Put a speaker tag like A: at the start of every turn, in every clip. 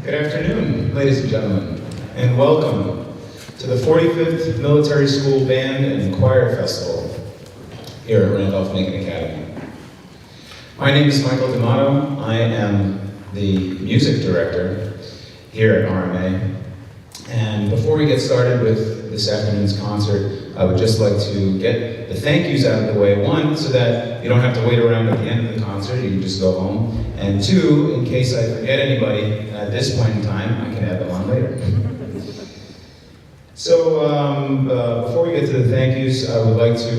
A: Good afternoon, ladies and gentlemen, and welcome to the 45th Military School Band and Choir Festival here at Randolph-Macon Academy. My name is Michael D'Amato. I am the music director here at RMA. And before we get started with this afternoon's concert, I would just like to get the thank yous out of the way. One, so that you don't have to wait around at the end of the concert, you can just go home. And two, in case I forget anybody at this point in time, I can add them on later. So before we get to the thank yous, I would like to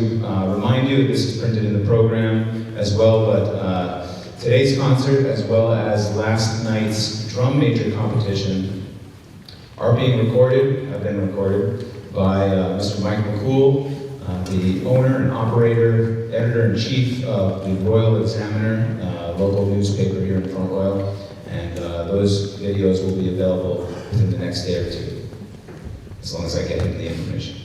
A: remind you, this is printed in the program as well, but today's concert, as well as last night's drum major competition, are being recorded, have been recorded, by Mr. Mike McCool, the owner and operator, editor-in-chief of the Royal Examiner, local newspaper here in Front Royal, and those videos will be available within the next day or two, as long as I get him the information.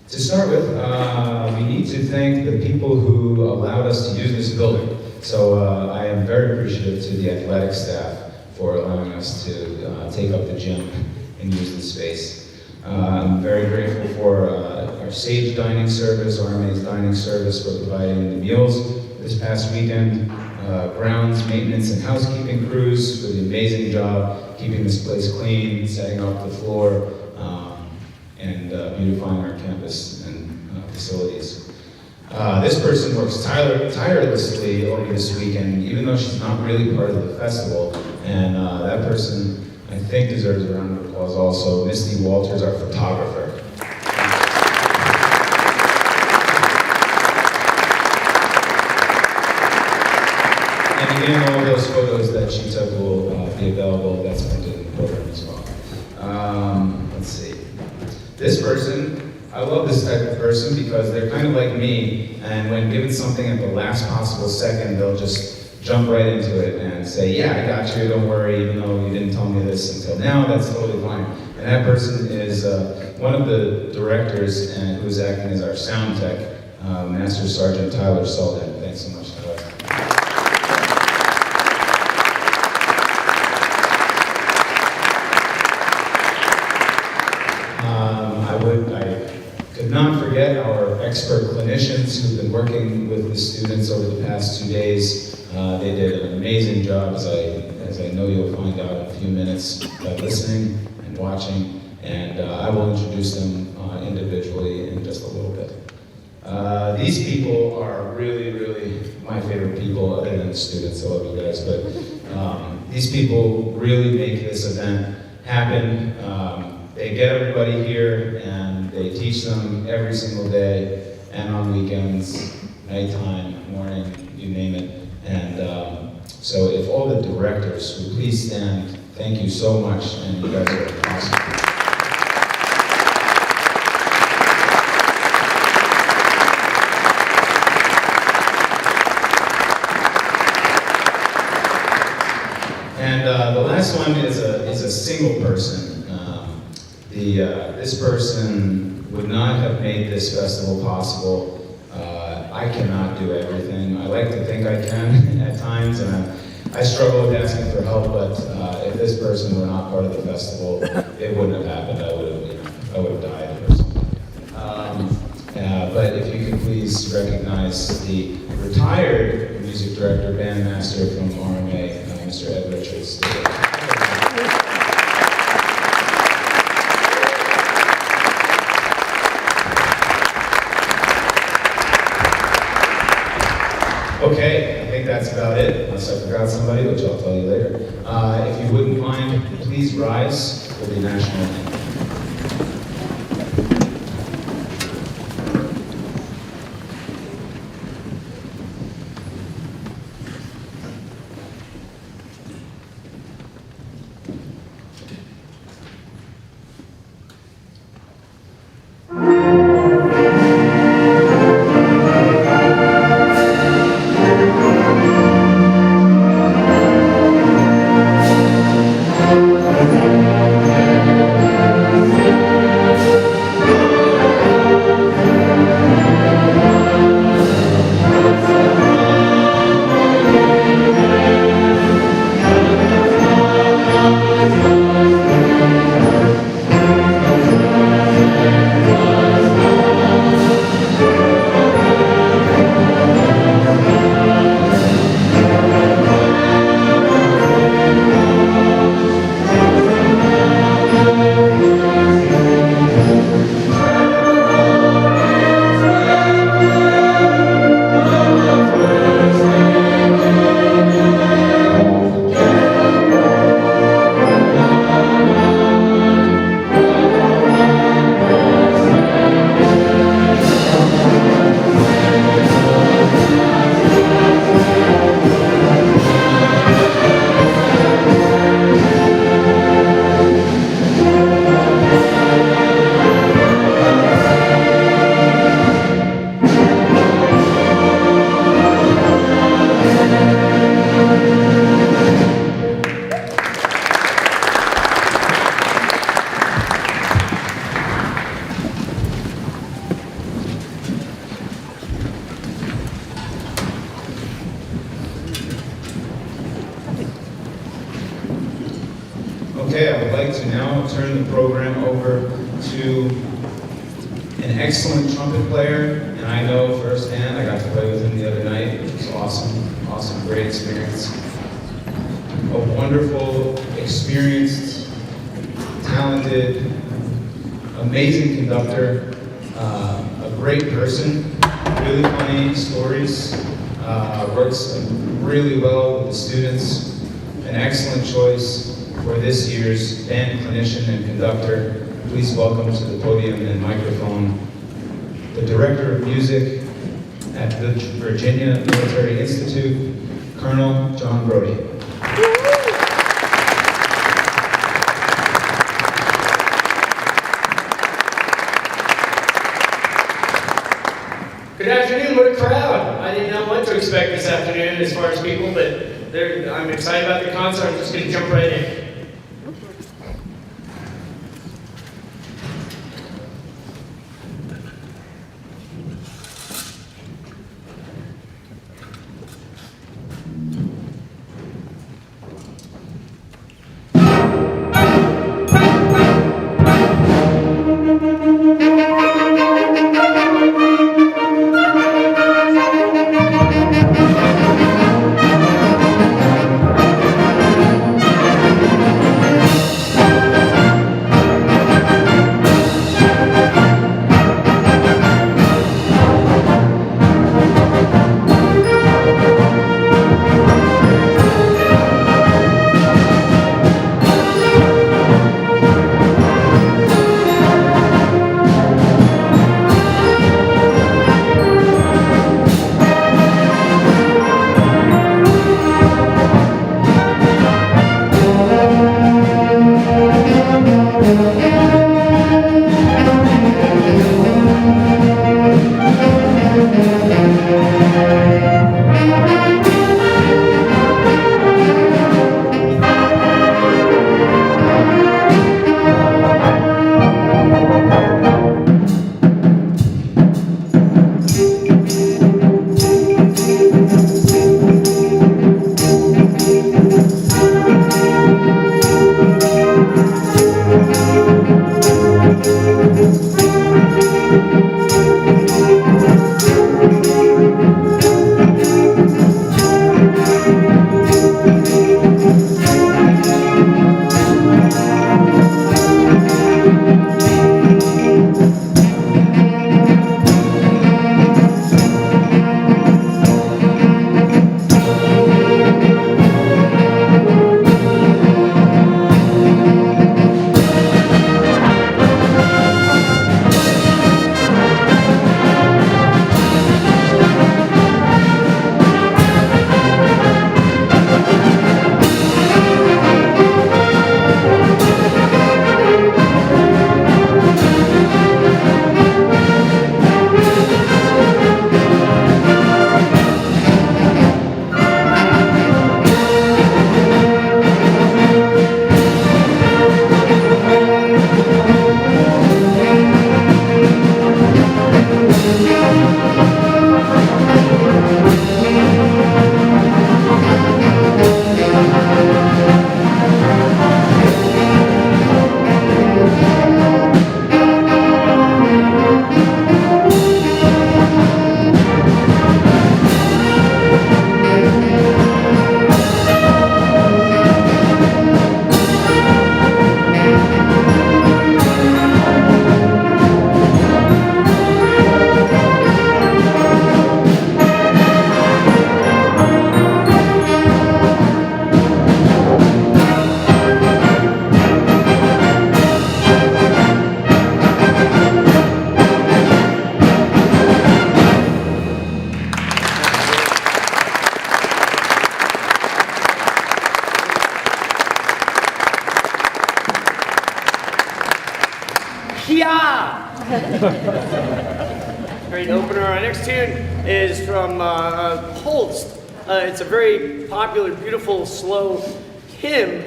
A: To start with, we need to thank the people who allowed us to use this building. So I am very appreciative to the athletic staff for allowing us to take up the gym and use the space. I'm very grateful for our Sage Dining Service, RMA's dining service, for providing the meals this past weekend, grounds, maintenance, and housekeeping crews for the amazing job keeping this place clean, setting up the floor, and beautifying our campus and facilities. This person works tirelessly over this weekend, even though she's not really part of the festival, and that person, I think, deserves a round of applause also. Misty Walters, our photographer. And again, all those photos that she took will be available. That's printed in the program as well. Let's see. This person, I love this type of person because they're kind of like me, and when given something at the last possible second, they'll just jump right into it and say, yeah, I got you, don't worry, even though you didn't tell me this until now, that's totally fine. And that person is one of the directors and who's acting as our sound tech, Master Sergeant Tyler Sullivan. Thanks so much, Tyler. I could not forget our expert clinicians who've been working with the students over the past 2 days. They did an amazing job, as I know you'll find out in a few minutes by listening and watching, and I will introduce them individually in just a little bit. These people are really, really my favorite people, other than the students. I love you guys, but these people really make this event happen. They get everybody here, and they teach them every single day, and on weekends, nighttime, morning, you name it. And so if all the directors would please stand, thank you so much, and you guys are awesome. And the last one is a single person. This person would not have made this festival possible. I cannot do everything. I like to think I can at times, and I struggle with asking for help, but if this person were not part of the festival, it wouldn't have happened. I would have died or something. But if you could please recognize the retired music director, bandmaster from RMA, Mr. Ed Richards. Okay, I think that's about it, unless I forgot somebody, which I'll tell you later. If you wouldn't mind, please rise for the national anthem. okay, I would like to now turn the program over to an excellent trumpet player, and I know firsthand, I got to play with him the other night. It was awesome, great experience. A wonderful, experienced, talented, amazing conductor, a great person, really funny stories, works really well with the students, an excellent choice for this year's band clinician and conductor. Please welcome to the podium and microphone the Director of Music at the Virginia Military Institute, Colonel John Brody.
B: Good afternoon, what a crowd. I didn't know what to expect this afternoon as far as people, but I'm excited about the concert. I'm just going to jump right in.
C: Great opener. Our next tune is from Holst. It's a very popular, beautiful, slow hymn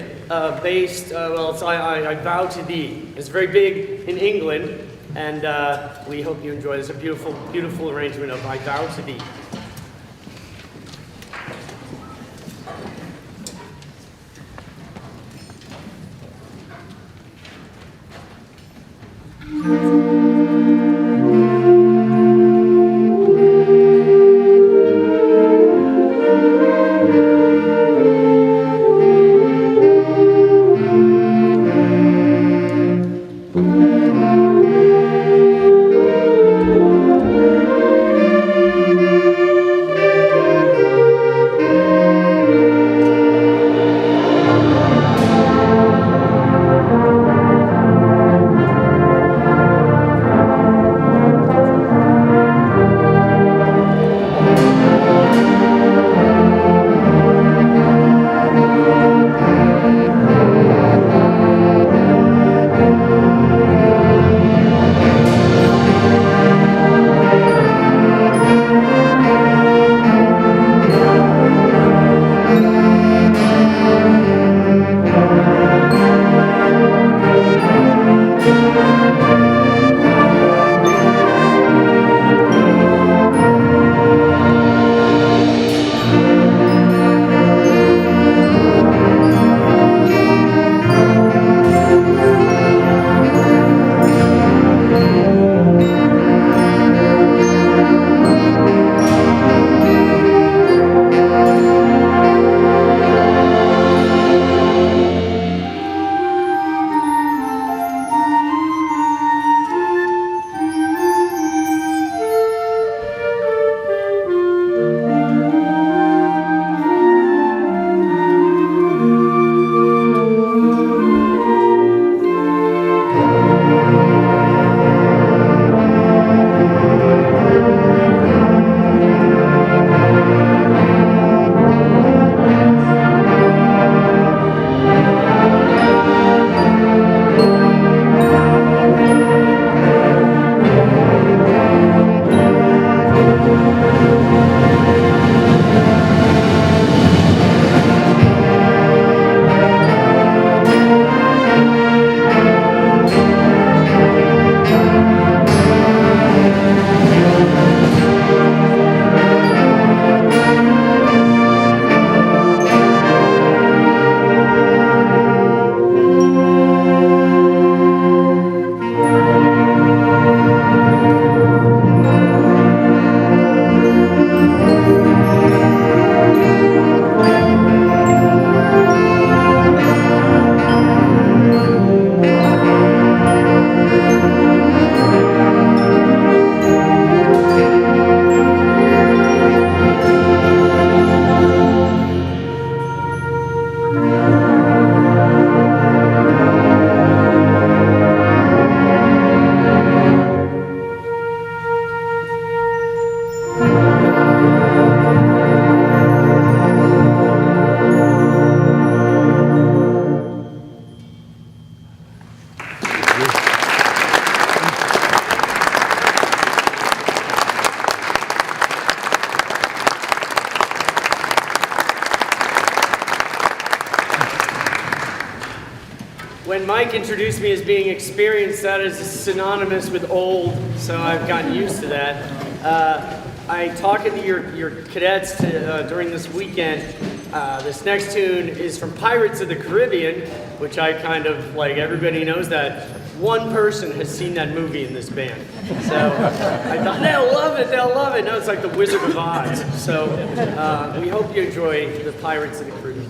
C: based, well, it's I Vow to Thee. It's very big in England, and we hope you enjoy this. A beautiful, beautiful arrangement of I Vow to Thee. When Mike introduced me as being experienced, that is synonymous with old, so I've gotten used to that. I talking to your cadets during this weekend. This next tune is from Pirates of the Caribbean, which I kind of, like, everybody knows that one person has seen that movie in this band. So I thought, they'll love it, they'll love it. No, it's like the Wizard of Oz. So we hope you enjoy the Pirates of the Caribbean.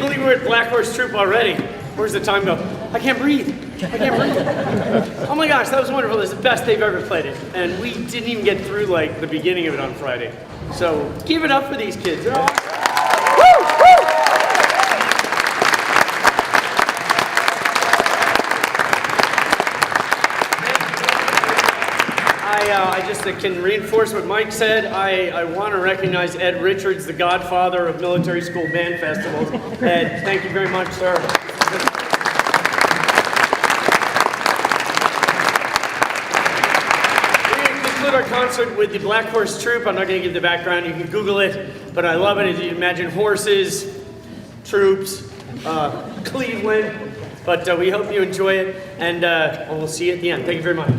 C: believe we're at Black Horse Troop already. Where's the time go? I can't breathe. I can't breathe. Oh my gosh, that was wonderful. This is the best they've ever played it. And we didn't even get through like the beginning of it on Friday. So give it up for these kids. They're awesome. I just can reinforce what Mike said. I want to recognize Ed Richards, the godfather of military school band festivals. Ed, thank you very much, sir. We're going to conclude our concert with the Black Horse Troop. I'm not going to give the background. You can Google it. But I love it. As you imagine, horses, troops, Cleveland. But we hope you enjoy it. And we'll see you at the end. Thank you very much.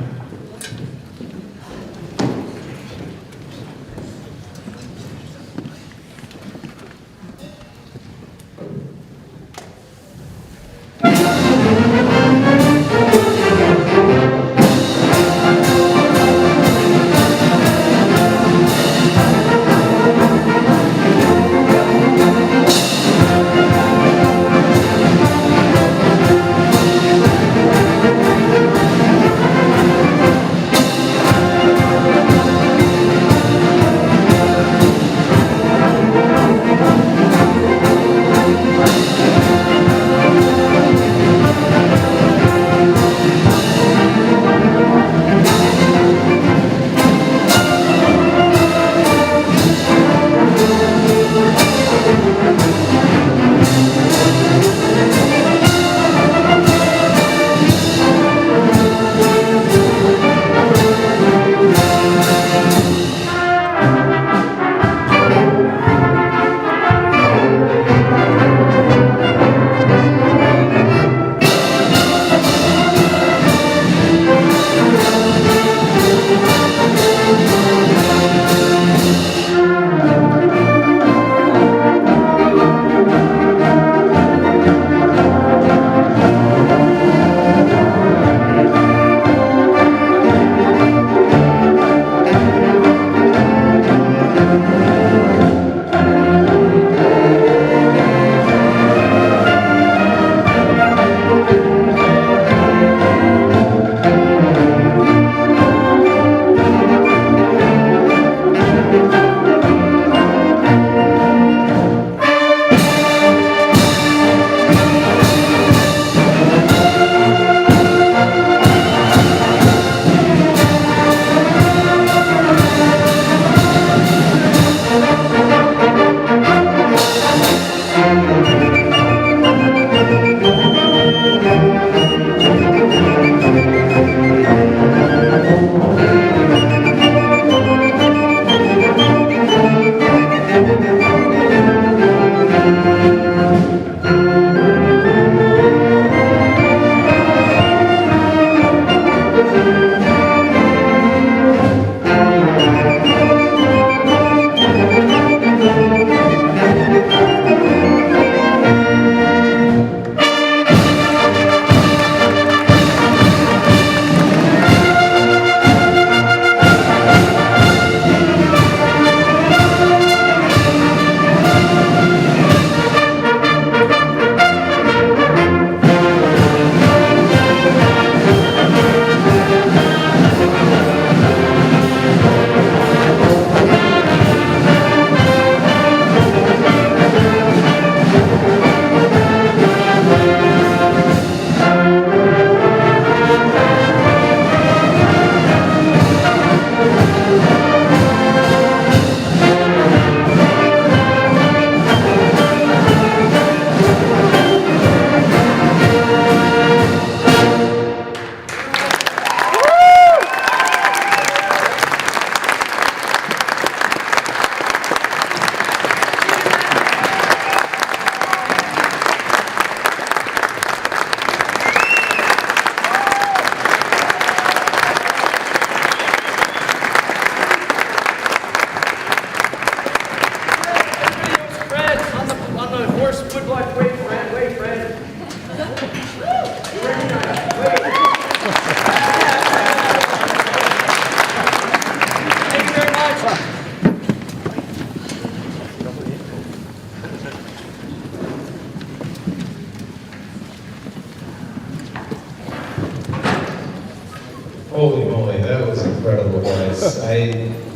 A: was.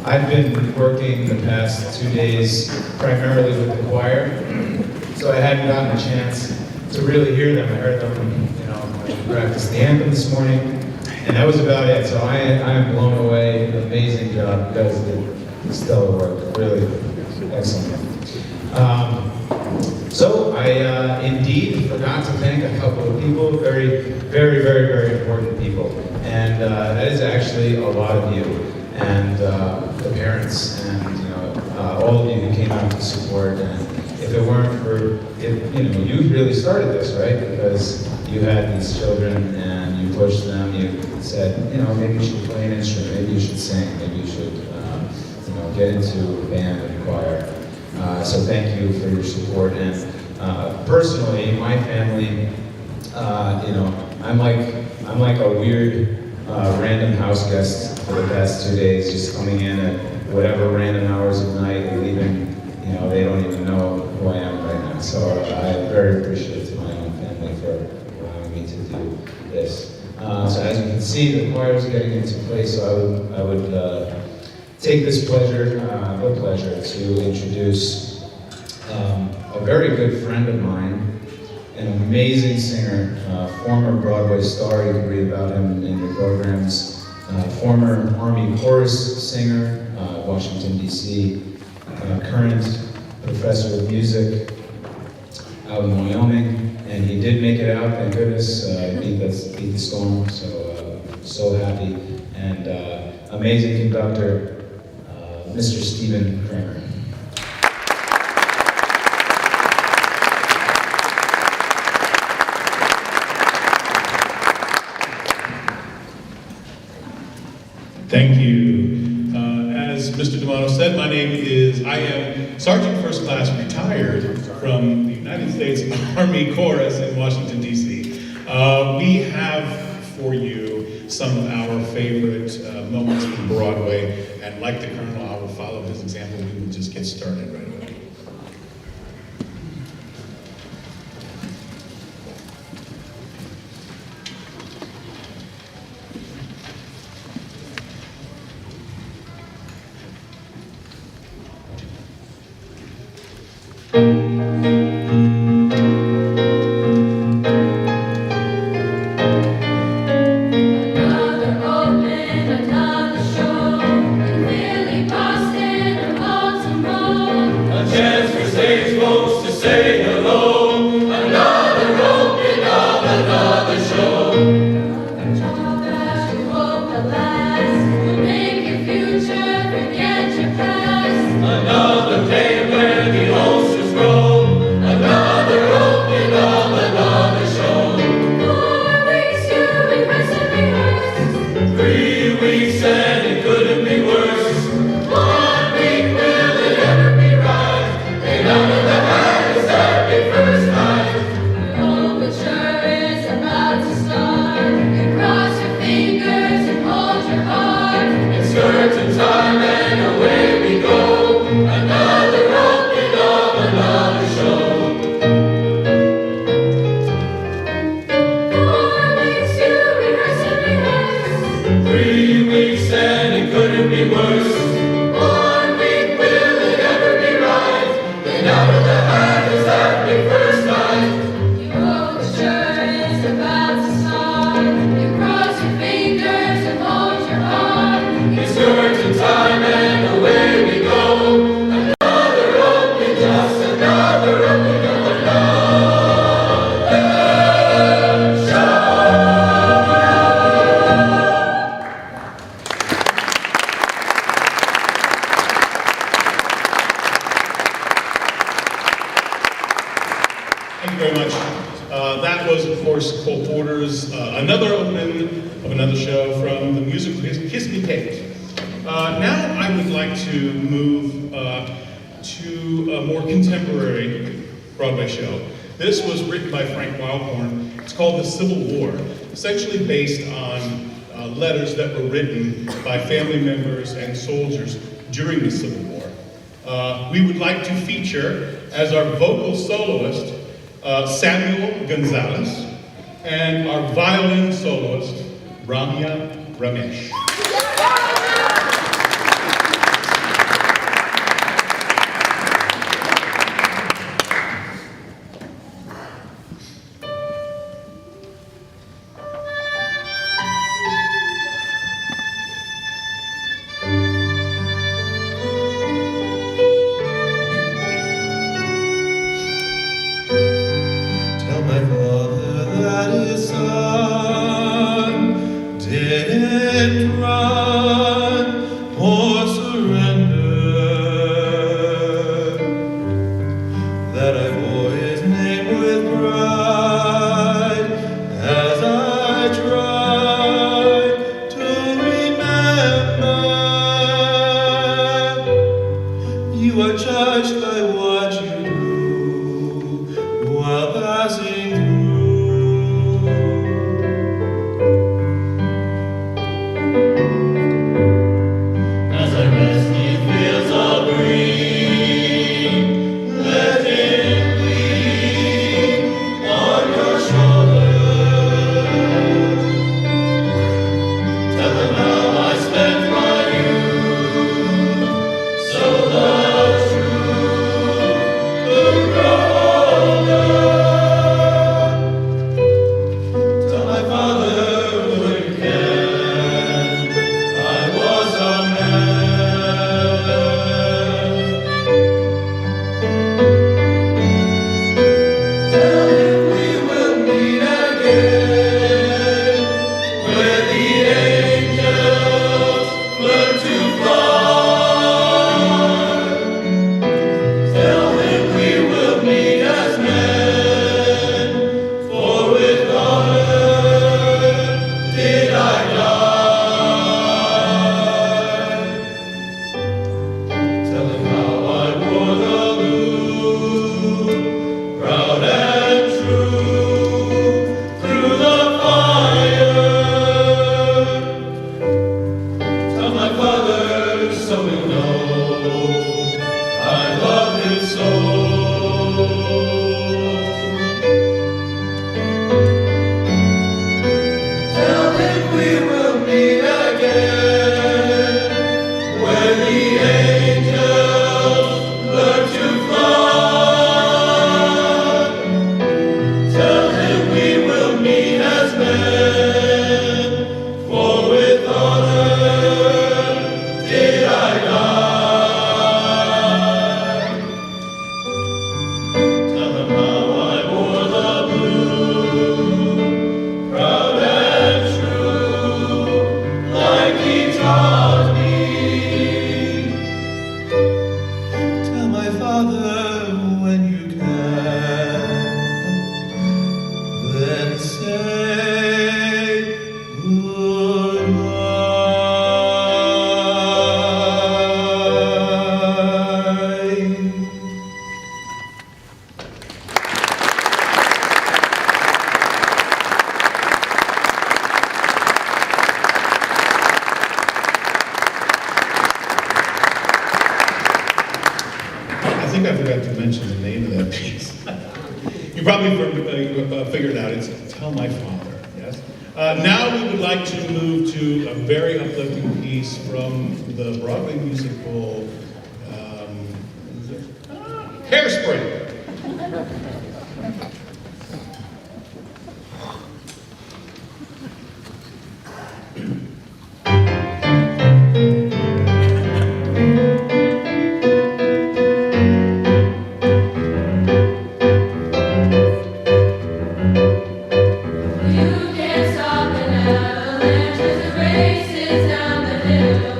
A: I've been working the past 2 days primarily with the choir, so I hadn't gotten a chance to really hear them. I heard them, when we practiced the anthem this morning, and that was about it. So I am blown away. Amazing job. You guys did stellar work. Really excellent. So I indeed forgot to thank a couple of people, very, very, very, very important people. And that is actually a lot of you, and the parents, and all of you who came out to support. And if it weren't for, you really started this, right? Because you had these children and you pushed them. You said, maybe you should play an instrument, maybe you should sing, maybe you should, get into a band and choir. So thank you for your support. And personally, my family, I'm like a weird random house guest for the past 2 days, just coming in at whatever random hours of night and leaving. They don't even know who I am right now. So I'm very appreciative to my own family for allowing me to do this. So as you can see, the choir is getting into place. So I would take this pleasure to introduce a very good friend of mine, an amazing singer, former Broadway star. You can read about him in your programs. Former Army chorus singer, Washington, D.C. Current professor of music out in Wyoming, and he did make it out, thank goodness. Beat the storm, so happy. And amazing conductor, Mr. Stephen Kramer.
D: Thank you. As Mr. D'Amato said, I am Sergeant First Class retired from the United States Army Chorus in Washington, D.C. We have for you some of our favorite moments from Broadway, and like the Colonel, I will follow his example. We will just get started right away. Another opening of another show from the musical Kiss Me Kate. Now I would like to move to a more contemporary Broadway show. This was written by Frank Wildhorn. It's called The Civil War, essentially based on letters that were written by family members and soldiers during the Civil War. We would like to feature as our vocal soloist Samuel Gonzalez, and our violin soloist, Ramya Ramesh.
E: brother, so we know I love him so. Tell him we will meet again when the angels learn to fly. Tell him we will meet as men, for with honor did I die. Tell him how I wore the blue, proud and true, like he taught me. Tell my father when you can, then say goodbye.
D: I think I forgot to mention the name of that piece. You probably figured out it's Tell My Father, yes? Now we would like to move to a very uplifting piece from the Broadway musical, Hairspray.
F: You can't stop an avalanche as it races down the hill.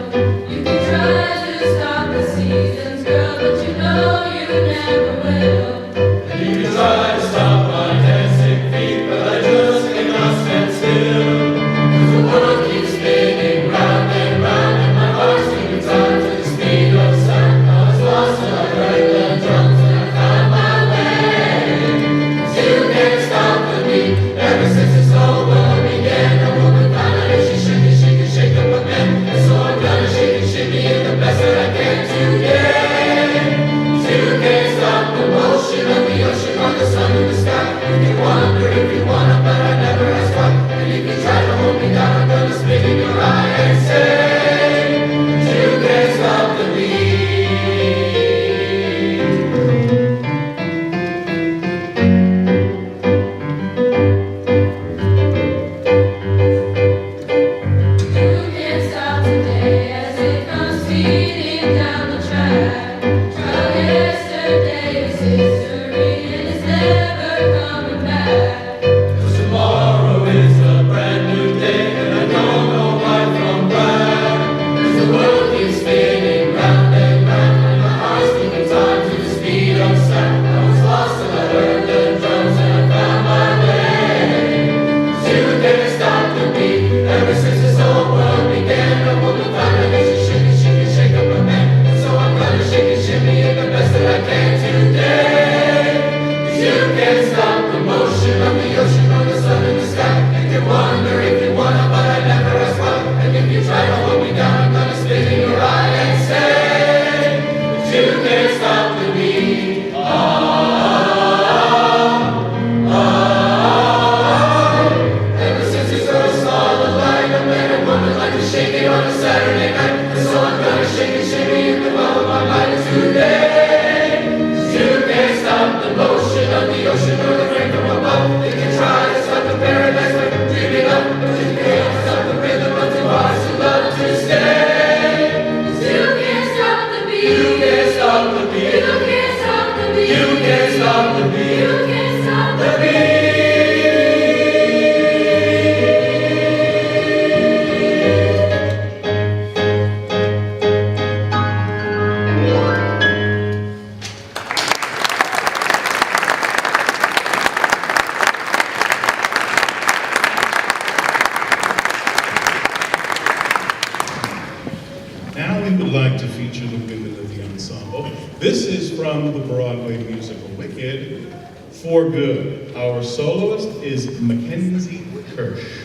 F: You can try to stop the seasons, girl, but you know you never will.
E: And you can try to stop my dancing feet, but I just cannot stand still. 'Cause the world keeps spinning round and round, and my heart's keeping time to the speed of sound. I was lost till I heard the drums and I found my way. 'Cause you can't stop the beat. Ever since this whole world began, a woman found out if she can shake up a man. And so I'm gonna shake and shimmy in the best that I can today. 'Cause you can't stop the motion of the ocean or the sun in the sky. You can wonder if you wanna, but I never ask why. And if you try to hold me down, I'm gonna spit in your eye and say, 'Cause you can't stop the beat.
F: You can't stop today as it comes speeding down the track. Trial yesterday is history and it's never coming back.
E: 'Cause tomorrow is a brand new day, and I don't know right from black. 'Cause the world keeps spinning round and round, and my heart's keeping time to the speed of sound. I was lost till I heard the drums and I found my way. 'Cause you can't stop the beat. Ever since this whole world began, a woman found out that she can shake up a man. And so I'm gonna shake and shimmy in the best that I can today. 'Cause you can't stop the motion of the ocean or the sun in the sky. You can wonder if you wanna, but I never ask why. And if you try to hold me down, I'm gonna spit in your eye and say, 'Cause you can't stop the beat. Ever since this earth saw the light, a man and woman like to shake it on a Saturday night. And so I'm gonna shake and shimmy in the well of my mind today. 'Cause you can't stop the motion of the ocean or the rain from above. You can try to stop the paradise by dreaming up, but you can't stop the rhythm of two hearts who love to stay.
F: 'Cause you can't stop the beat.
E: You can't stop the beat.
F: You can't stop the beat.
E: You can't stop the beat.
F: You can't stop
E: The
F: the beat.
E: beat.
D: Now we would like to feature the women of the ensemble. This is from the Broadway musical Wicked, For Good. Our soloist is Mackenzie Kirsch.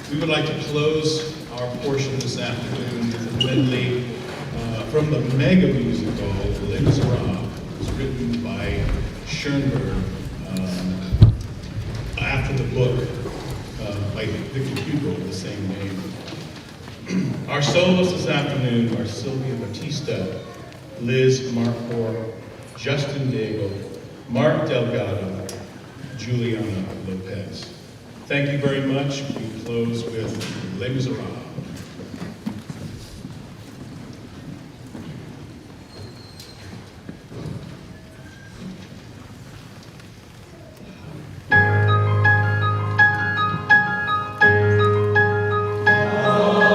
D: We would like to close our portion this afternoon with a medley from the mega musical Les Misérables. It was written by Schoenberg after the book by Victor Hugo of the same name. Our soloists this afternoon are Sylvia Batista, Liz Markor, Justin Daigle, Mark Delgado, Juliana Lopez. Thank you very much. We close with Les Misérables.
E: Oh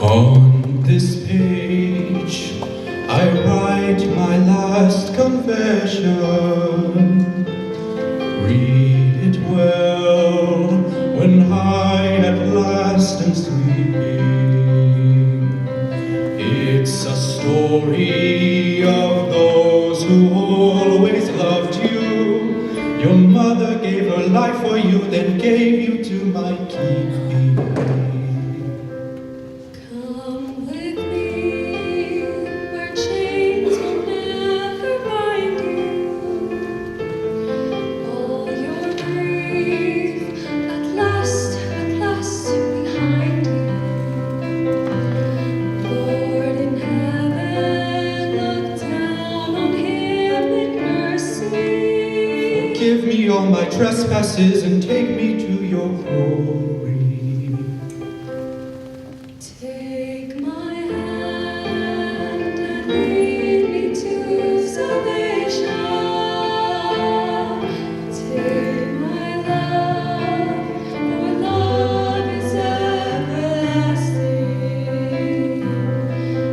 G: On this page, I write my last confession. Read it well when high at last am sleeping. It's a story of those who always loved you. Your mother gave her life for you, then gave you to my keeping.
F: Come with me where chains will never bind you. All your grief at last behind you. Lord in heaven, look down on him in mercy.
G: Forgive me all my trespasses and take me to your glory.
F: Take my hand and lead me to salvation. Take my love, for love is everlasting.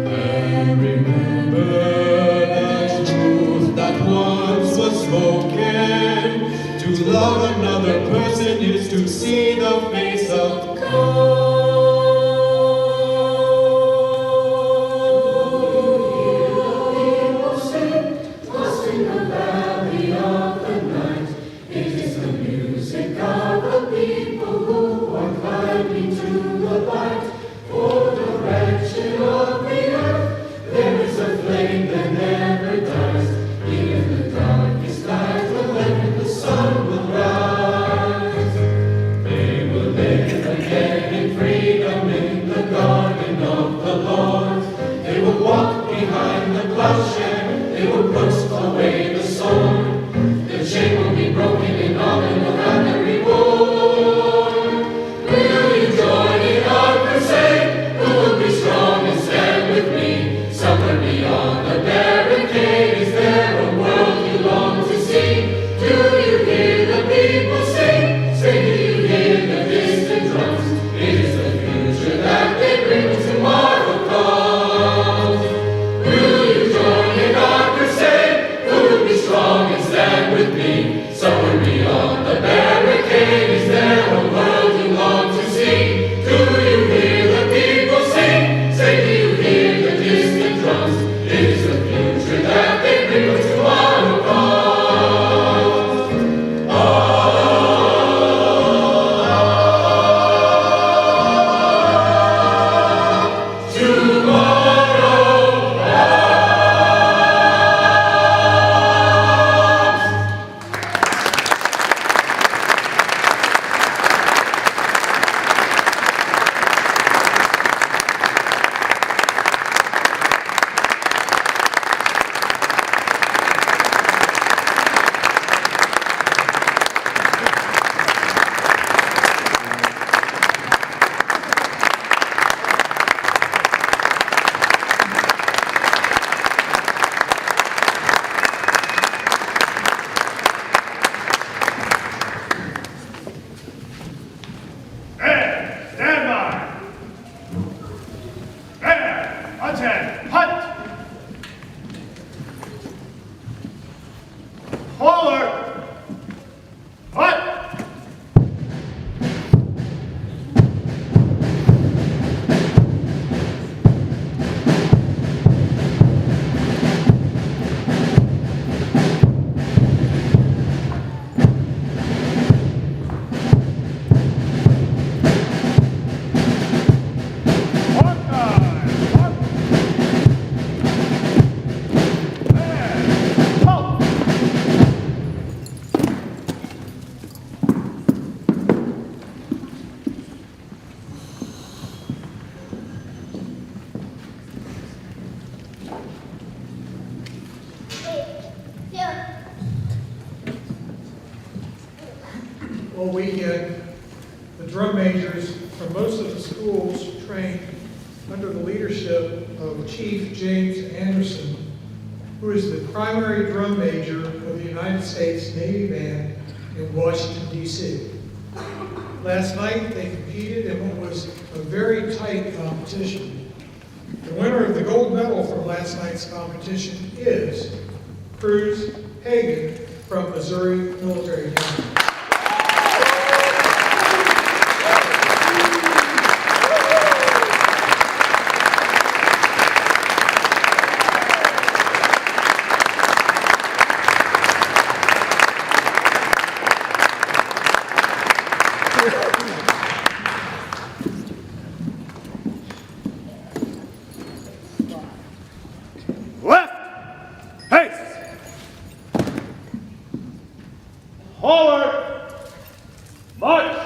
G: And remember that truth that once was spoken. To love another person is to see the face of God.
E: Lost in the valley of the night, it is the music of the people who are climbing to the light. For the wretched of the earth, there is a flame that never dies. Even the darkest night will end, the sun will rise. They will live again in freedom in the garden of the Lord. They will walk behind the plowshare, they will put away the sword. Their chain will be broken and all men will have their reward. Will you join in our crusade? Who will be strong and stand with me? Somewhere beyond the barricade, is there a world you long to see? Do you hear the people sing? Say, do you hear the distant drums? It is the future that they bring when tomorrow comes. Will you join in our crusade? Who will be strong and stand with me? Somewhere beyond the barricade, is there a world you long to see? Do you hear the people sing? Say, do you hear the distant drums? It is the future that they bring when tomorrow comes.
H: All weekend, the drum majors from most of the schools trained under the leadership of Chief James Anderson, who is the primary drum major of the United States Navy Band in Washington, D.C. Last night, they competed in what was a very tight competition. The winner of the gold medal from last night's competition is Cruz Hagan from Missouri Military Academy.
C: Left, pace, forward, march.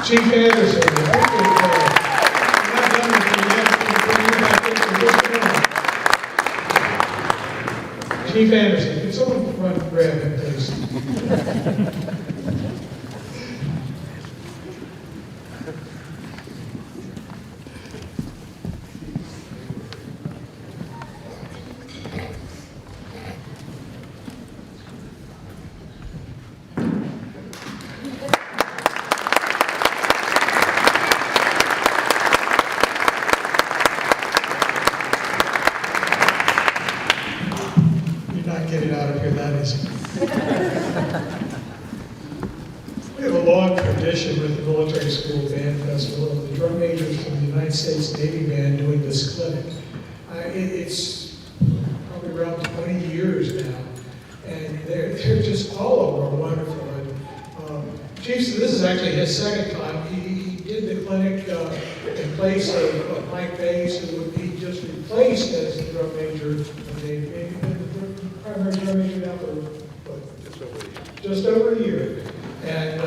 H: Chief Anderson, you're not done with you yet. We'll bring you back in for just a minute. Chief Anderson, can someone run and grab him, please? Get it out of here that easy. We have a long tradition with the Military School Band Festival of the drum majors from the United States Navy Band doing this clinic. It's probably around 20 years now, and they're just all of them are wonderful. And, Chief, this is actually his second time. He did the clinic in place of Mike Bays, who would be just replaced as the drum major of the Navy. Primary drum major now for what? Just over a year. And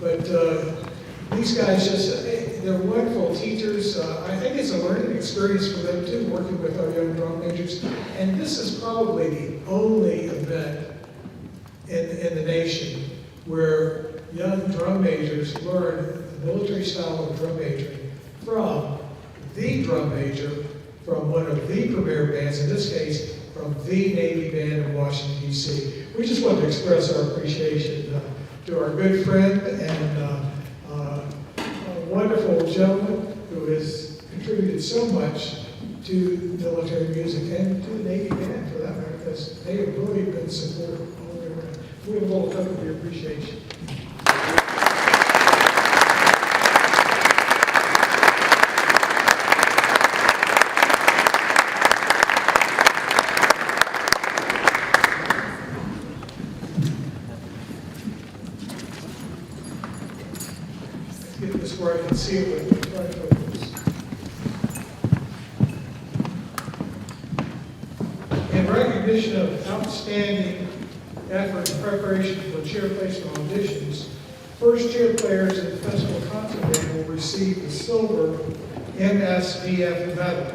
H: but these guys they're wonderful teachers. I think it's a learning experience for them too, working with our young drum majors. And this is probably the only event in the nation where young drum majors learn the military style of drum majoring from the drum major from one of the premier bands, in this case, from the Navy Band in Washington, D.C. We just want to express our appreciation to our good friend and a wonderful gentleman who has contributed so much to military music and to the Navy Band, for that matter, because they have really been supportive all the way around. We have a little cup of your appreciation. Get this where I can see it with the front focus. In recognition of outstanding effort and preparation for chair placement auditions, first chair players in the festival concert band will receive the silver MSBF medal.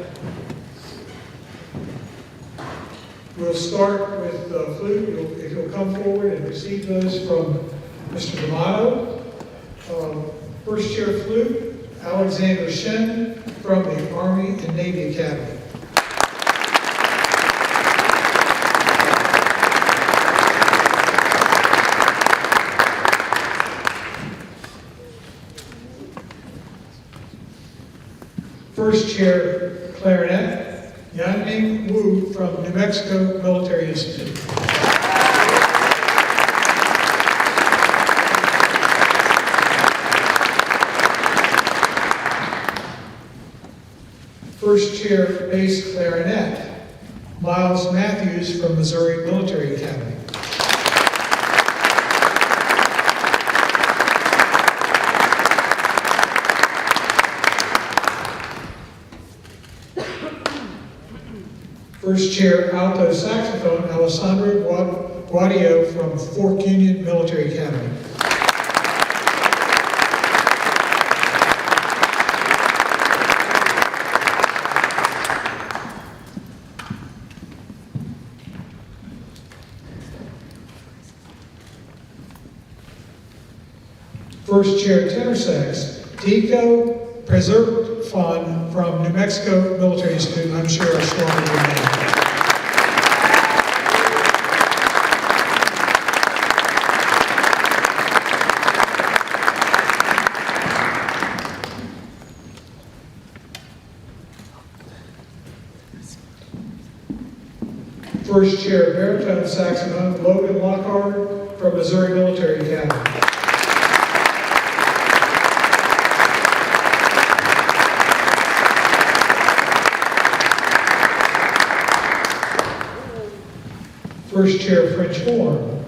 H: We'll start with the flute. If you'll come forward and receive those from Mr. D'Amato. First chair flute, Alexander Shen from the Army and Navy Academy. First chair clarinet, Yanming Wu from New Mexico Military Institute. First chair bass clarinet, Miles Matthews from Missouri Military Academy. First chair alto saxophone, Alessandro Guadio from Fork Union Military Academy. First chair tenor sax, Tico Preservfon from New Mexico Military Institute. I'm sure I swallowed your name. First chair baritone saxophone, Logan Lockhart from Missouri Military Academy. First chair French horn,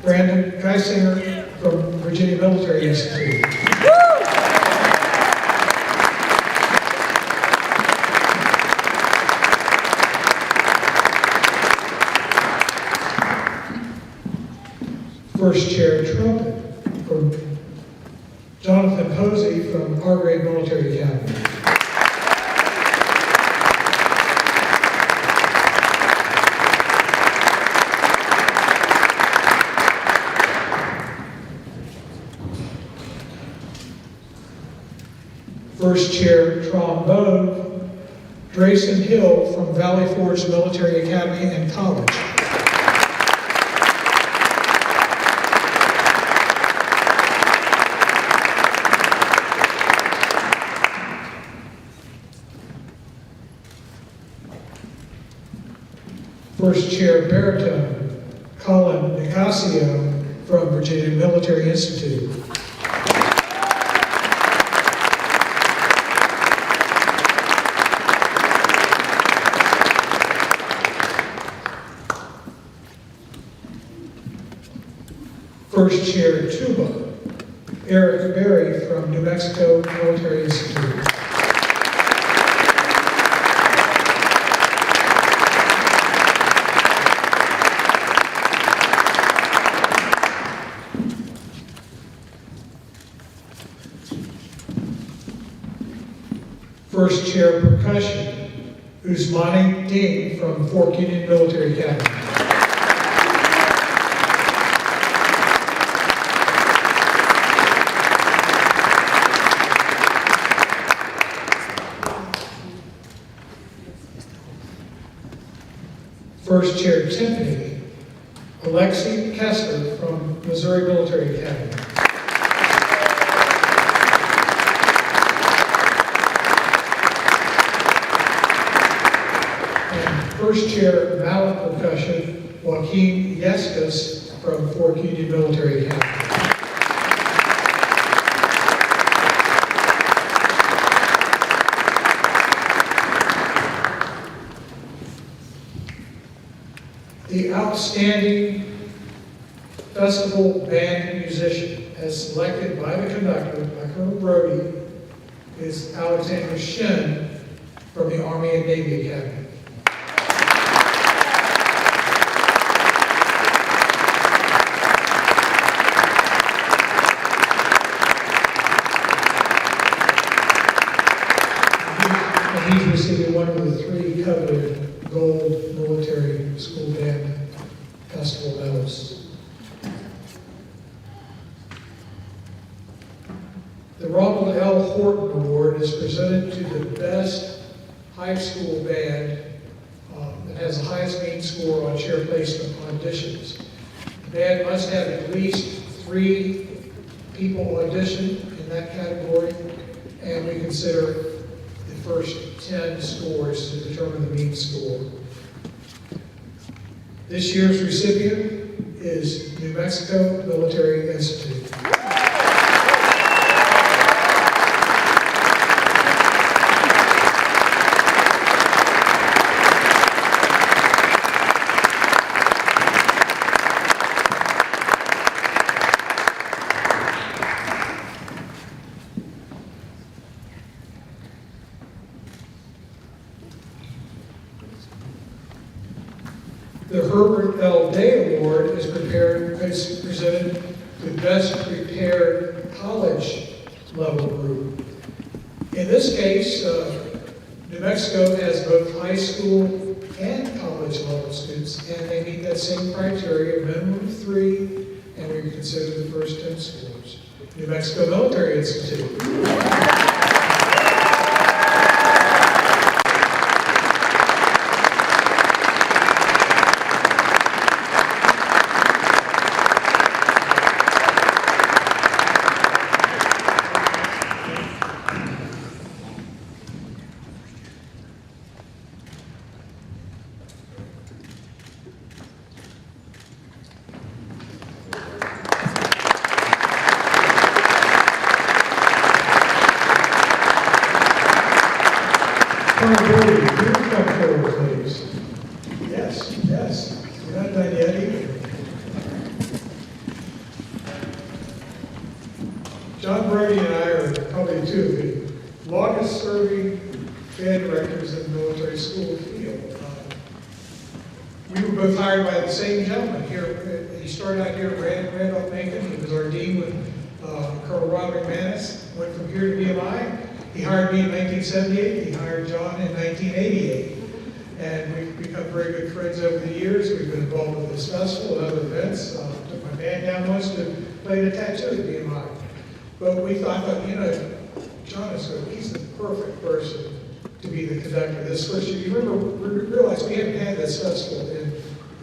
H: Brandon Geisinger from Virginia Military Institute. First chair trumpet from Jonathan Posey from Hargrave Military Academy. First chair trombone, Drayson Hill from Valley Forge Military Academy and College. First chair baritone, Colin Nicasio from Virginia Military Institute. First chair tuba, Eric Berry from New Mexico Military Institute. First chair percussion, Usmani Ding from Fork Union Military Academy. First chair timpani, Alexi Kessler from Missouri Military Academy. And first chair mallet percussion, Joaquin Yescas from Fork Union Military Academy. The outstanding festival band musician, as selected by the conductor, by Colonel Brody, is Alexander Shin from the Army and Navy Academy. And he's receiving one of the three coveted gold military school band festival medals. The Ronald L. Horton Award is presented to the best high school band that has the highest mean score on chair placement auditions. The band must have at least 3 people audition in that category, and we consider the first 10 scores to determine the mean score. This year's recipient is New Mexico Military Institute. The Herbert L. Day Award is presented to Best Prepared College Level Group. In this case, New Mexico has both high school and college level students, and they meet that same criteria, minimum of 3 and we consider the first 10 schools. New Mexico Military Institute. Please. Yes, yes. We're not done yet either. John Brody and I are probably two of the longest serving band directors in the military school field. We were both hired by the same gentleman here. He started out here at Randolph-Macon. He was our dean with Colonel Robert McManus. Went from here to BMI. He hired me in 1978. He hired John in 1988. And we've become very good friends over the years. We've been involved with this festival and other events. Took my band down once to play the tattoo at BMI. But I thought, you know, John he's the perfect person to be the conductor this first year. You realize we haven't had this festival in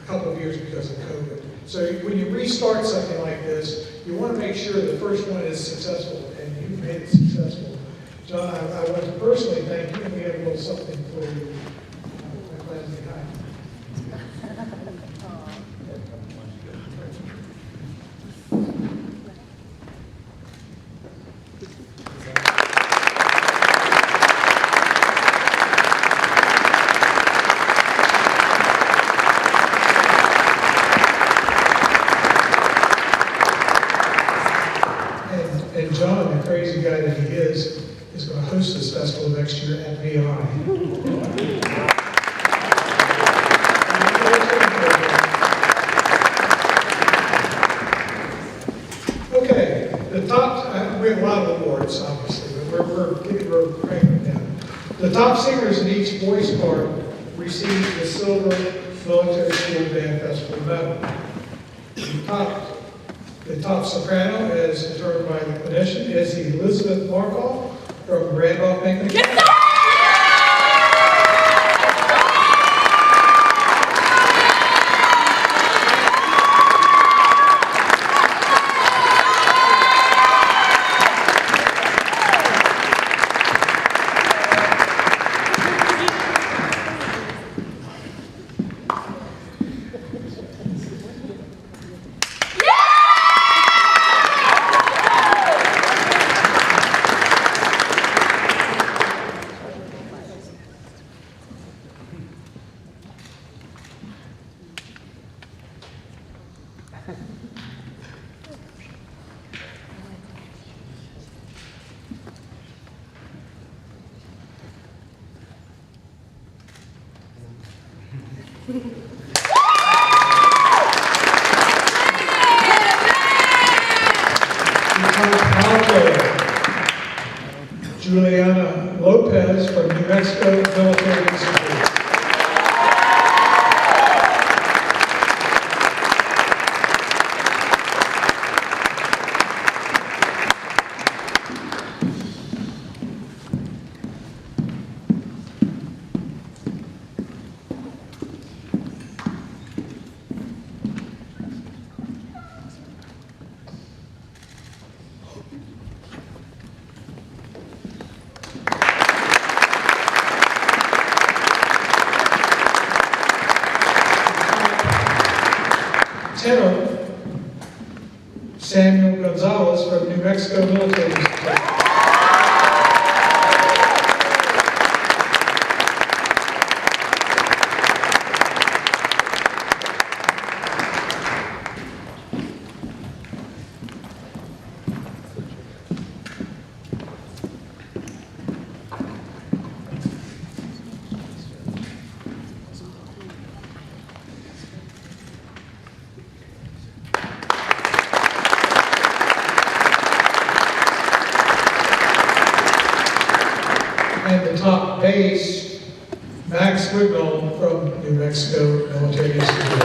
H: a couple of years because of COVID. So when you restart something like this, you want to make sure the first one is successful, and you've made it successful. John, I want to personally thank you, and we have a little something for you. My plan behind. And John, the crazy guy that he is going to host this festival next year at VI. Okay, the top, we have a lot of awards, obviously, but we're cranking down. The top singers in each voice part received the Silver Military School Band Festival medal. The top soprano, as determined by the clinician, is Elizabeth Markoff from Randolph-Macon. Juliana Lopez from New Mexico Military Institute. Tenor Samuel Gonzalez from New Mexico Military Institute. And the top bass, Max Wignall from New Mexico Military Institute.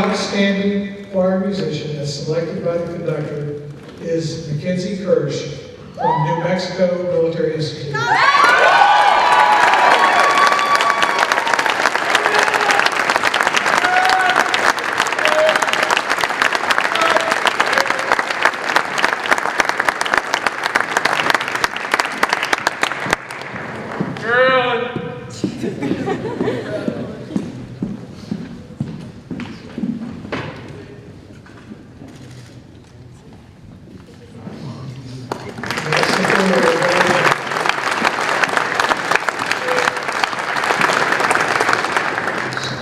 H: outstanding choir musician as selected by the conductor is Mackenzie Kirsch from New Mexico Military Institute.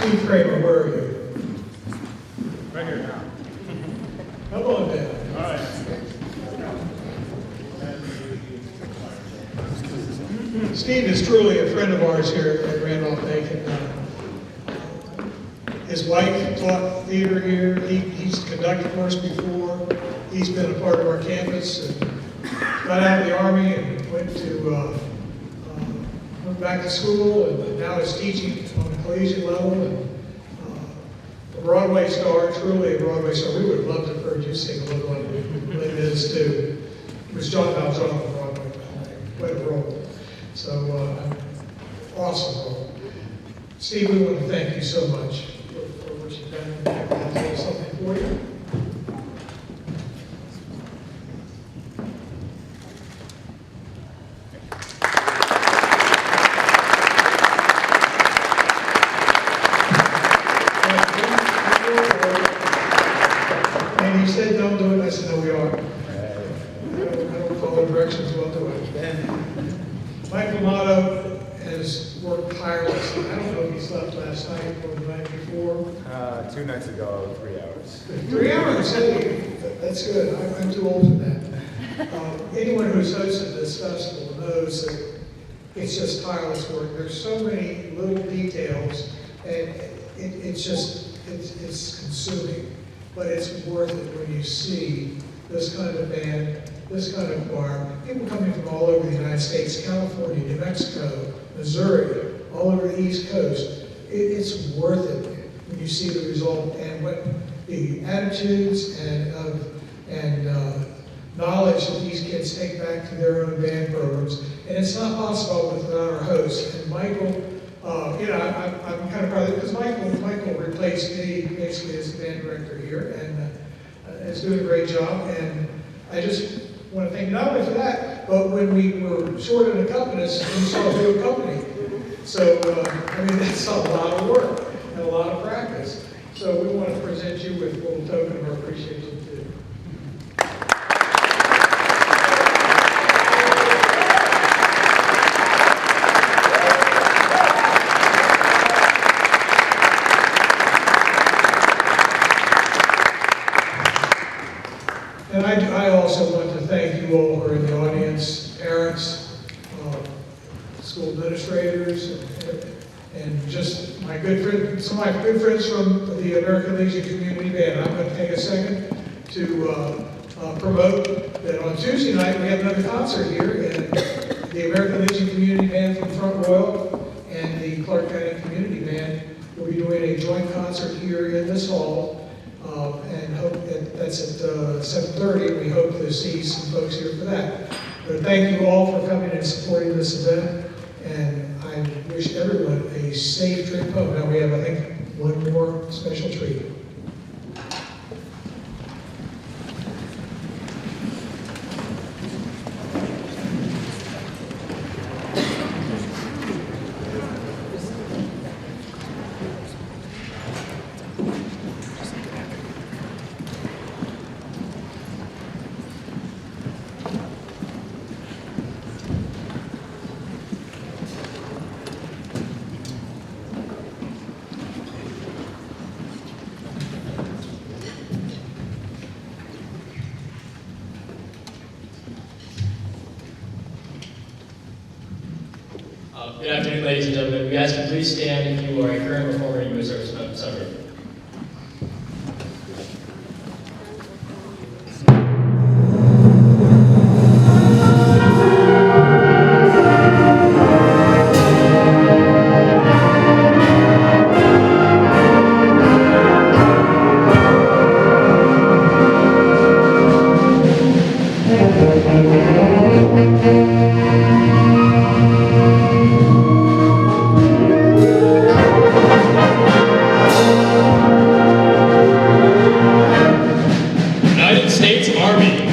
H: Steve Kramer, where are you?
D: Right here now.
H: Come on down.
D: All right.
H: Steve is truly a friend of ours here at Randolph-Macon. His wife taught theater here. He's conducted for us before. He's been a part of our campus and got out of the Army and went back to school, and now is teaching on a collegiate level. And a Broadway star, truly a Broadway star. We would have loved to have heard you sing a little on Les Mis too. It was John Valjean on Broadway, quite a role. So, awesome role. Steve, we want to thank you so much for what you've done. I'll do something for you. And he said, don't do it. I said, no, we are. I don't follow directions, we'll do it. Michael Motto has worked tirelessly. I don't know if he slept last night or the night before.
A: 2 nights ago, 3 hours.
H: 3 hours, hey, that's good. I'm too old for that. Anyone who's hosted this festival knows that it's just tireless work. There's so many little details, and it's consuming. But it's worth it when you see this kind of band, this kind of choir, people coming from all over the United States, California, New Mexico, Missouri, all over the East Coast. It's worth it when you see the result and what the attitudes and knowledge that these kids take back to their own band programs. And it's not possible without our hosts. And Michael, I'm kind of proud of it because Michael replaced me basically as the band director here and is doing a great job. And I just want to thank not only for that, but when we were short an accompanist, we saw a new company. So, that's a lot of work and a lot of practice. So we want to present you with a little token of our appreciation too. And I also want to thank you all who are in the audience, parents, school administrators, and just my good friend, some of my good friends from the American Legion Community Band. I'm going to take a second to promote that on Tuesday night we have another concert here, and the American Legion Community Band from Front Royal and the Clark County Community Band will be doing a joint concert here in this hall. And hope that's at 7:30. We hope to see some folks here for that. But thank you all for coming and supporting this event. And I wish everyone a safe trip home. Now we have, I think, one more special treat.
I: Good afternoon, ladies and gentlemen. We ask you please stand if you are a current performer in U.S. Service Summary. United States Army.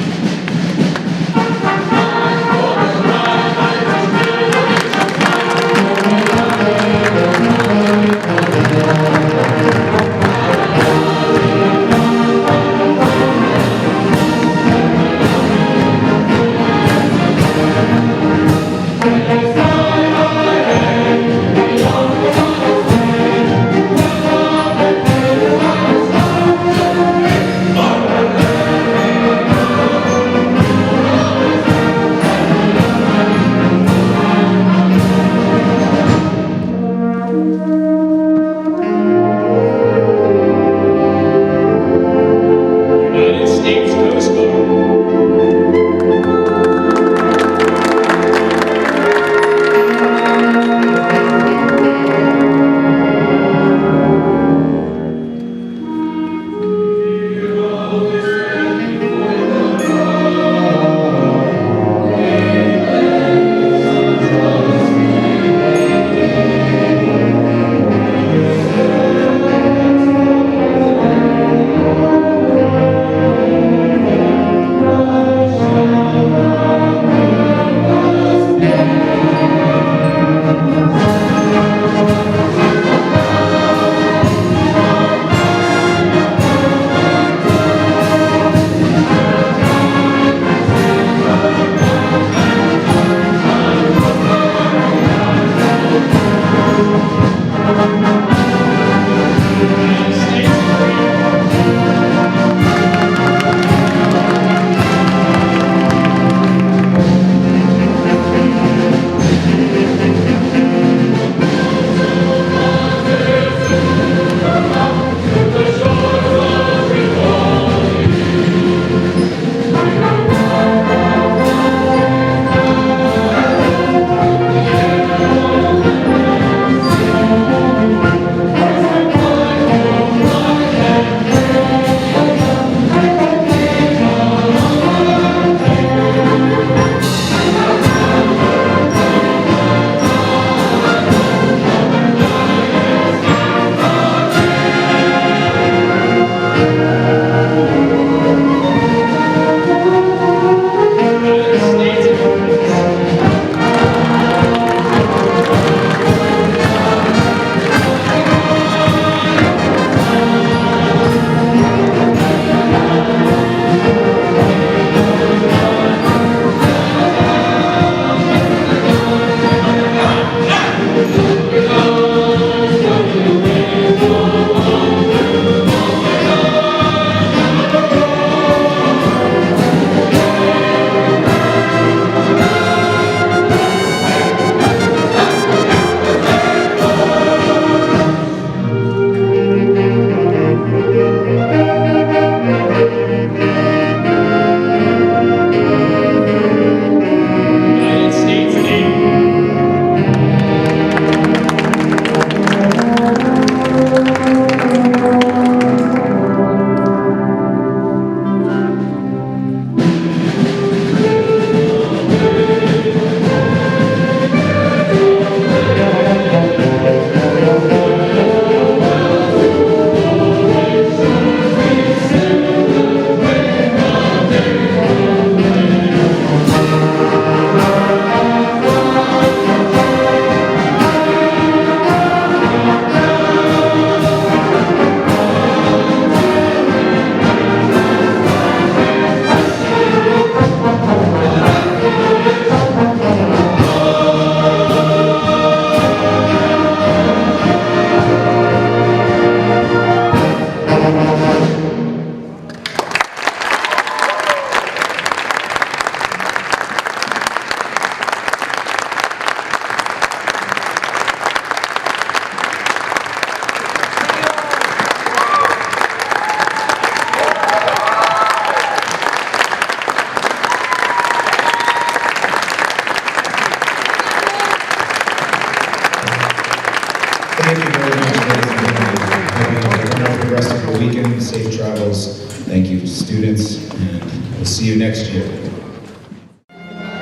I: United States Coast Guard. United States Marine. United States Air Force. United States Navy.
A: Thank you very much, ladies and gentlemen. Have the rest of the weekend, safe travels. Thank you, students, and we'll see you next year.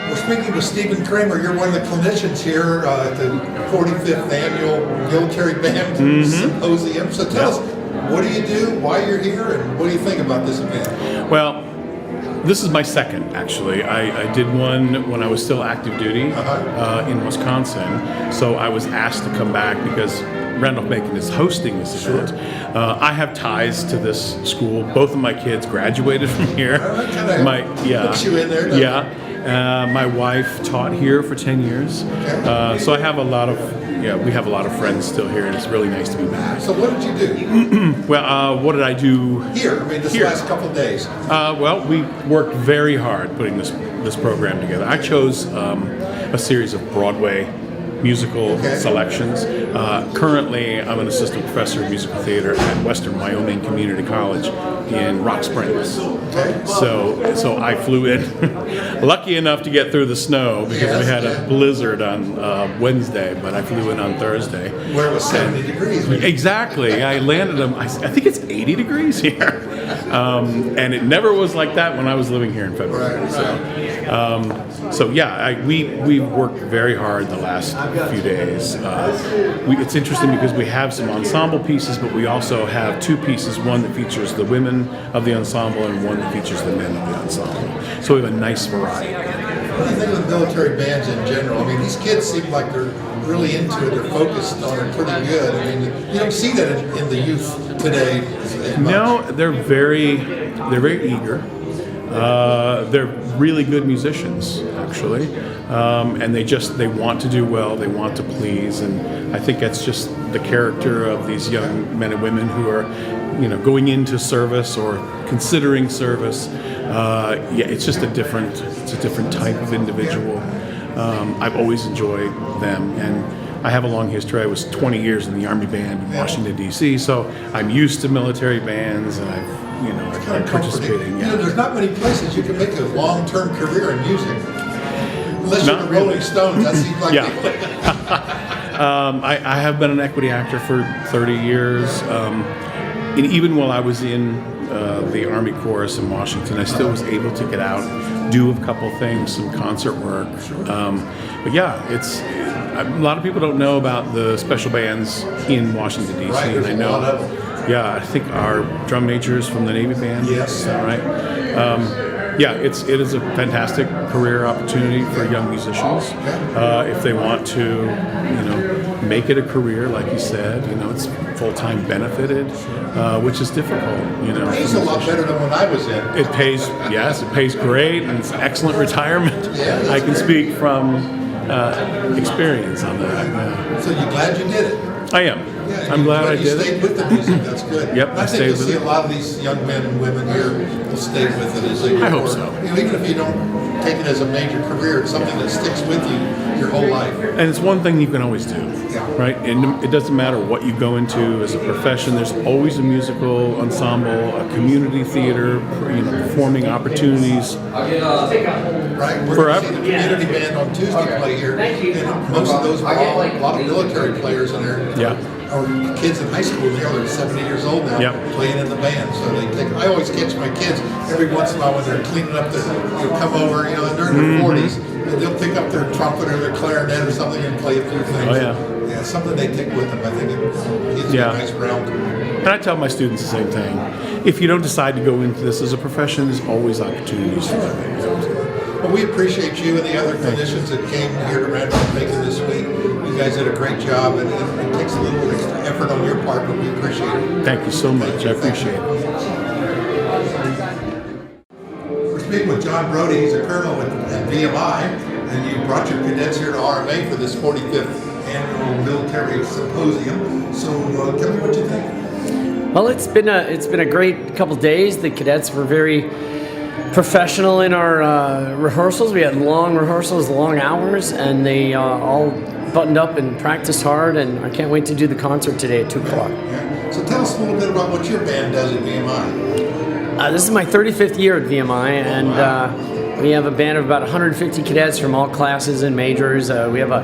J: Was speaking with Stephen Kramer. You're one of the clinicians here at the 45th Annual Military Band Symposium. So tell us, what do you do, why you're here, and what do you think about this event?
K: Well, this is my second, actually. I did one when I was still active duty in Wisconsin. So I was asked to come back because Randolph-Macon is hosting this event. I have ties to this school. Both of my kids graduated from here.
J: Puts you in there,
K: my wife taught here for 10 years. So I have a lot of, we have a lot of friends still here, and it's really nice to be back.
J: So what did you do?
K: Well, what did I do
J: here? I mean, this last couple of days.
K: Well, we worked very hard putting this program together. I chose a series of Broadway musical selections. Currently, I'm an assistant professor of musical theater at Western Wyoming Community College in Rock Springs. So I flew in, lucky enough to get through the snow because we had a blizzard on Wednesday, but I flew in on Thursday.
J: Where it was 70 degrees.
K: Exactly. I landed, I think it's 80 degrees here. And it never was like that when I was living here in February. We worked very hard the last few days. It's interesting because we have some ensemble pieces, but we also have two pieces, one that features the women of the ensemble and one that features the men of the ensemble. So we have a nice variety.
J: What do you think of the military bands in general? I mean, these kids seem like they're really into it, they're focused on it pretty good. I mean, you don't see that in the youth today as much.
K: No, they're very eager. They're really good musicians, actually, and they want to do well. They want to please, and I think that's just the character of these young men and women who are, going into service or considering service. It's just a different type of individual. I've always enjoyed them, and I have a long history. I was 20 years in the Army Band in Washington, D.C., so I'm used to military bands, and I'm participating.
J: There's not many places you can make a long-term career in music. Unless you're the Rolling Stones, that seems like
K: I have been an equity actor for 30 years. And even while I was in the Army Chorus in Washington, I still was able to get out, do a couple things, some concert work. It's a lot of people don't know about the special bands in Washington, D.C.
J: Right,
K: and I know.
J: A lot of them.
K: Yeah, I think our drum major is from the Navy Band.
J: Yes.
K: Is that right? It is a fantastic career opportunity for young musicians if they want to, make it a career. Like you said, it's full-time benefited, which is difficult.
J: It pays a lot better than when I was in.
K: It pays, it pays great, and it's excellent retirement. I can speak from experience on that.
J: So you're glad you did it?
K: I am. I'm glad I did
J: it. You stayed with the music, that's good.
K: Yep,
J: I think you'll see a lot of these young men and women here will stay with it as they go.
K: I hope so.
J: Even if you don't take it as a major career, it's something that sticks with you your whole life.
K: And it's one thing you can always do, right? And it doesn't matter what you go into as a profession. There's always a musical ensemble, a community theater, performing opportunities.
J: Right, we're going to see the community band on Tuesday play here, and most of those are a lot of military players in there. Or kids in high school, they're 70 years old now, playing in the band. So I always catch my kids every once in a while when they're cleaning up they'll come over, and they're in their 40s, and they'll pick up their trumpet or their clarinet or something and play a few things. Yeah, something they take with them. I think it gives you a nice round.
K: And I tell my students the same thing. If you don't decide to go into this as a profession, there's always opportunities for that.
J: Well, we appreciate you and the other clinicians that came here to Randolph-Macon this week. You guys did a great job, and it takes a little extra effort on your part, but we appreciate it.
K: Thank you so much. I appreciate it.
J: We're speaking with John Brody. He's a colonel at VMI, and you brought your cadets here to RMA for this 45th Annual Military Symposium. So tell me what you think.
C: Well, it's been a great couple days. The cadets were very professional in our rehearsals. We had long rehearsals, long hours, and they all buttoned up and practiced hard, and I can't wait to do the concert today at 2 o'clock.
J: So tell us a little bit about what your band does at VMI.
C: This is my 35th year at VMI, and we have a band of about 150 cadets from all classes and majors. We have a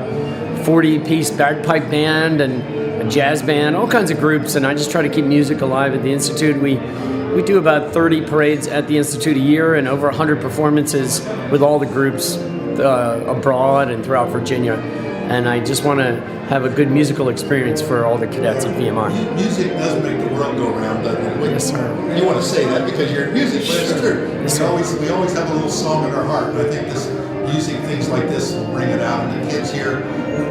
C: 40-piece bagpipe band and a jazz band, all kinds of groups, and I just try to keep music alive at the Institute. We do about 30 parades at the Institute a year and over 100 performances with all the groups both abroad and throughout Virginia. And I just want to have a good musical experience for all the cadets at VMI.
J: Music does make the world go round, doesn't it?
C: Yes, sir.
J: You want to say that because you're in music, but it's true.
C: Yes,
J: We always have a little song in our heart, and I think this music, things like this, will bring it out. And the kids here,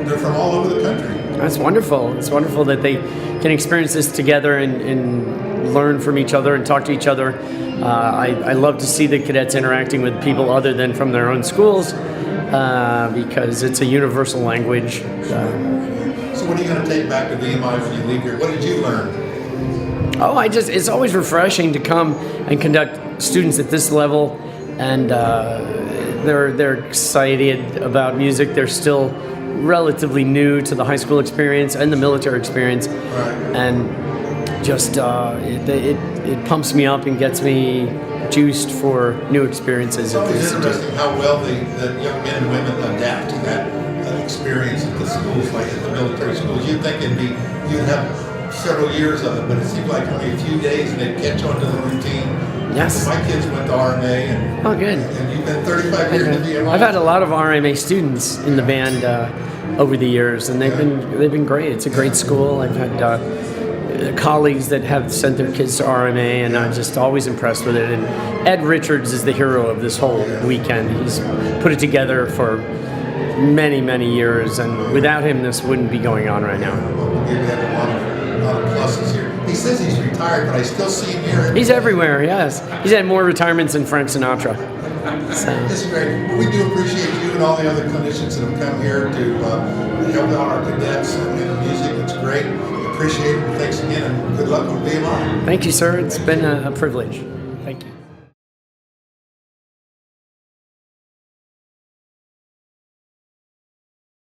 J: they're from all over the country.
C: That's wonderful. It's wonderful that they can experience this together and learn from each other and talk to each other. I love to see the cadets interacting with people other than from their own schools because it's a universal language.
J: So what are you going to take back to VMI when you leave here? What did you learn?
C: It's always refreshing to come and conduct students at this level, and they're excited about music. They're still relatively new to the high school experience and the military experience, and just it pumps me up and gets me juiced for new experiences.
J: It's always interesting how well the young men and women adapt to that experience at the schools, like at the military schools. You'd think you'd have several years of it, but it seems like only a few days and they'd catch on to the routine.
C: Yes.
J: My kids went to RMA, and
C: good.
J: And you've been 35 years in VMI.
C: I've had a lot of RMA students in the band over the years, and they've been great. It's a great school. I've had colleagues that have sent their kids to RMA, and I'm just always impressed with it. And Ed Richards is the hero of this whole weekend. He's put it together for many, many years, and without him, this wouldn't be going on right now.
J: We'll give Ed a lot of pluses here. He says he's retired, but I still see him here.
C: He's everywhere, yes. He's had more retirements than Frank Sinatra.
J: It's great. Well, we do appreciate you and all the other clinicians that have come here to help out our cadets and the music. It's great. We appreciate it. Thanks again, and good luck with VMI.
C: Thank you, sir. It's been a privilege.